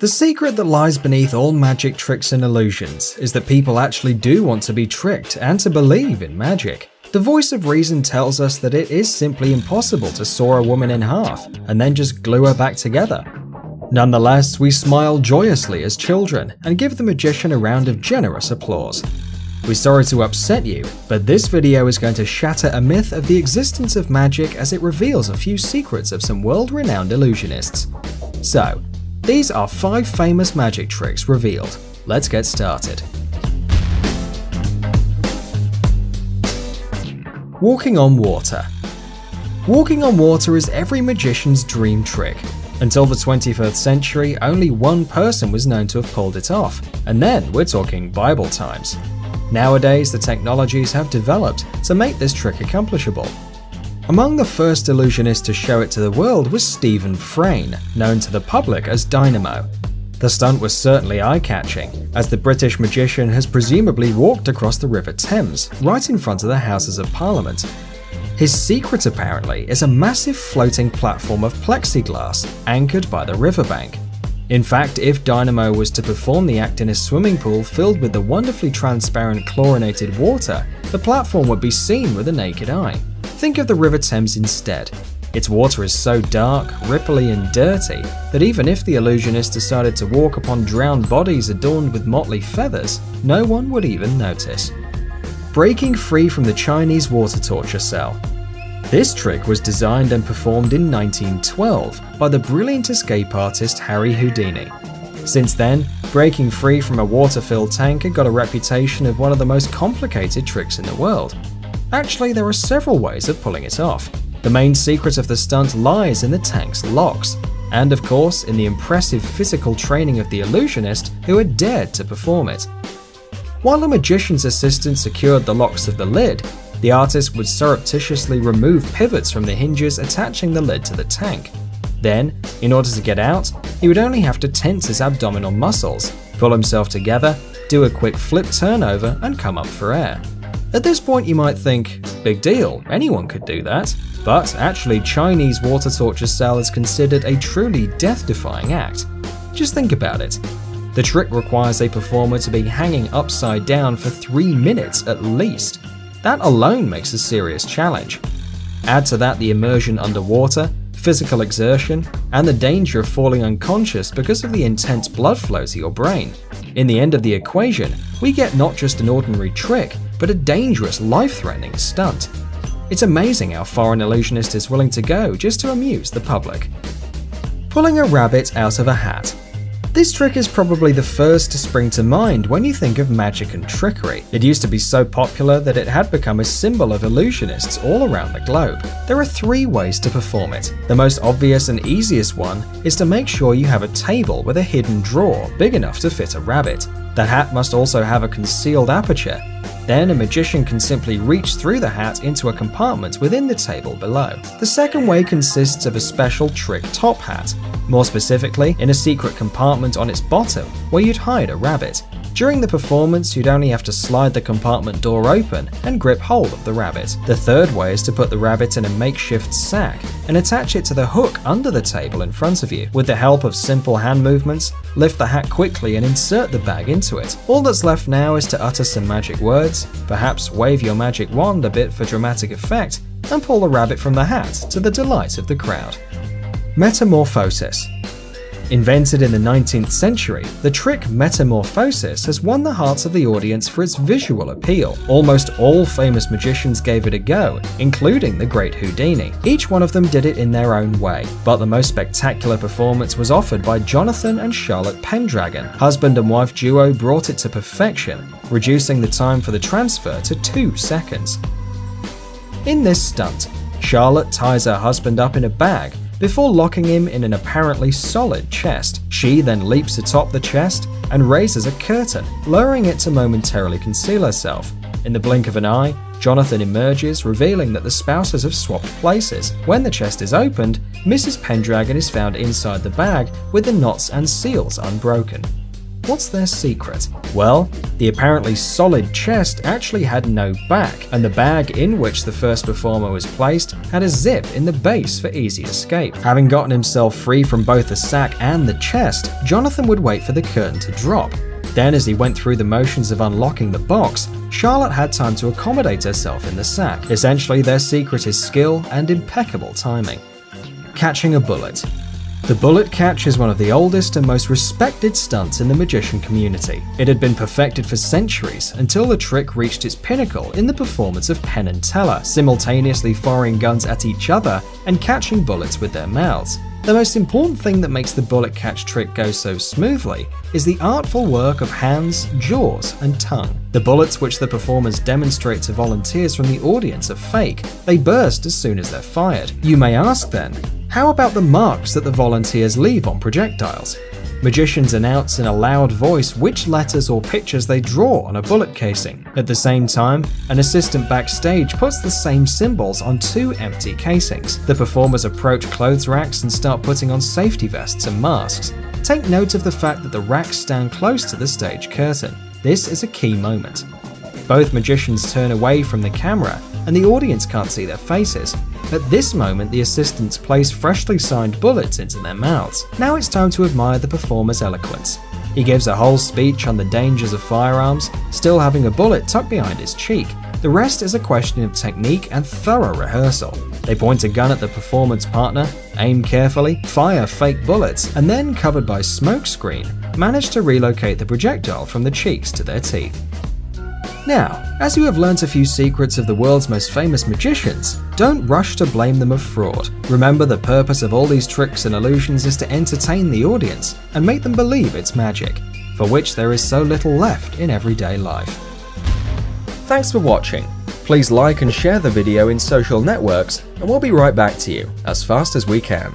The secret that lies beneath all magic tricks and illusions is that people actually do want to be tricked and to believe in magic. The voice of reason tells us that it is simply impossible to saw a woman in half and then just glue her back together. Nonetheless, we smile joyously as children and give the magician a round of generous applause. We're sorry to upset you, but this video is going to shatter a myth of the existence of magic as it reveals a few secrets of some world-renowned illusionists. So, these are 5 famous magic tricks revealed. Let's get started. Walking on water. Walking on water is every magician's dream trick. Until the 21st century, only one person was known to have pulled it off, and then we're talking Bible times. Nowadays, the technologies have developed to make this trick accomplishable. Among the first illusionists to show it to the world was Stephen Frayne, known to the public as Dynamo. The stunt was certainly eye-catching, as the British magician has presumably walked across the River Thames, right in front of the Houses of Parliament. His secret apparently is a massive floating platform of plexiglass anchored by the riverbank. In fact, if Dynamo was to perform the act in a swimming pool filled with the wonderfully transparent chlorinated water, the platform would be seen with the naked eye. Think of the River Thames instead. Its water is so dark, ripply and dirty that even if the illusionist decided to walk upon drowned bodies adorned with motley feathers, no one would even notice. Breaking free from the Chinese water torture cell. This trick was designed and performed in 1912 by the brilliant escape artist Harry Houdini. Since then, breaking free from a water-filled tanker got a reputation of one of the most complicated tricks in the world. Actually, there are several ways of pulling it off. The main secret of the stunt lies in the tank's locks, and of course in the impressive physical training of the illusionist who had dared to perform it. While a magician's assistant secured the locks of the lid, the artist would surreptitiously remove pivots from the hinges attaching the lid to the tank. Then, in order to get out, he would only have to tense his abdominal muscles, pull himself together, do a quick flip turnover, and come up for air. At this point you might think, big deal, anyone could do that. But actually, Chinese water torture cell is considered a truly death-defying act. Just think about it. The trick requires a performer to be hanging upside down for 3 minutes at least. That alone makes a serious challenge. Add to that the immersion underwater, physical exertion, and the danger of falling unconscious because of the intense blood flow to your brain. In the end of the equation, we get not just an ordinary trick, but a dangerous, life-threatening stunt. It's amazing how far an illusionist is willing to go just to amuse the public. Pulling a rabbit out of a hat. This trick is probably the first to spring to mind when you think of magic and trickery. It used to be so popular that it had become a symbol of illusionists all around the globe. There are 3 ways to perform it. The most obvious and easiest one is to make sure you have a table with a hidden drawer big enough to fit a rabbit. The hat must also have a concealed aperture. Then a magician can simply reach through the hat into a compartment within the table below. The second way consists of a special trick top hat, more specifically in a secret compartment on its bottom where you'd hide a rabbit. During the performance, you'd only have to slide the compartment door open and grip hold of the rabbit. The third way is to put the rabbit in a makeshift sack and attach it to the hook under the table in front of you. With the help of simple hand movements, lift the hat quickly and insert the bag into it. All that's left now is to utter some magic words, perhaps wave your magic wand a bit for dramatic effect, and pull the rabbit from the hat to the delight of the crowd. Metamorphosis. Invented in the 19th century, the trick metamorphosis has won the hearts of the audience for its visual appeal. Almost all famous magicians gave it a go, including the great Houdini. Each one of them did it in their own way, but the most spectacular performance was offered by Jonathan and Charlotte Pendragon. Husband and wife duo brought it to perfection, reducing the time for the transfer to 2 seconds. In this stunt, Charlotte ties her husband up in a bag before locking him in an apparently solid chest. She then leaps atop the chest and raises a curtain, lowering it to momentarily conceal herself. In the blink of an eye, Jonathan emerges, revealing that the spouses have swapped places. When the chest is opened, Mrs. Pendragon is found inside the bag with the knots and seals unbroken. what's their secret? Well, the apparently solid chest actually had no back, and the bag in which the first performer was placed had a zip in the base for easy escape. Having gotten himself free from both the sack and the chest, Jonathan would wait for the curtain to drop. Then, as he went through the motions of unlocking the box, Charlotte had time to accommodate herself in the sack. Essentially, their secret is skill and impeccable timing. Catching a bullet. The bullet catch is one of the oldest and most respected stunts in the magician community. It had been perfected for centuries until the trick reached its pinnacle in the performance of Penn and Teller, simultaneously firing guns at each other and catching bullets with their mouths. The most important thing that makes the bullet catch trick go so smoothly is the artful work of hands, jaws, and tongue. The bullets which the performers demonstrate to volunteers from the audience are fake. They burst as soon as they're fired. You may ask then, how about the marks that the volunteers leave on projectiles? Magicians announce in a loud voice which letters or pictures they draw on a bullet casing. At the same time, an assistant backstage puts the same symbols on 2 empty casings. The performers approach clothes racks and start putting on safety vests and masks. Take note of the fact that the racks stand close to the stage curtain. This is a key moment. Both magicians turn away from the camera and the audience can't see their faces. At this moment, the assistants place freshly signed bullets into their mouths. Now it's time to admire the performer's eloquence. He gives a whole speech on the dangers of firearms, still having a bullet tucked behind his cheek. The rest is a question of technique and thorough rehearsal. They point a gun at the performance partner, aim carefully, fire fake bullets, and then, covered by smokescreen, manage to relocate the projectile from the cheeks to their teeth. Now, as you have learnt a few secrets of the world's most famous magicians, don't rush to blame them of fraud. Remember, the purpose of all these tricks and illusions is to entertain the audience and make them believe it's magic, for which there is so little left in everyday life. Thanks for watching. Please like and share the video in social networks, and we'll be right back to you as fast as we can.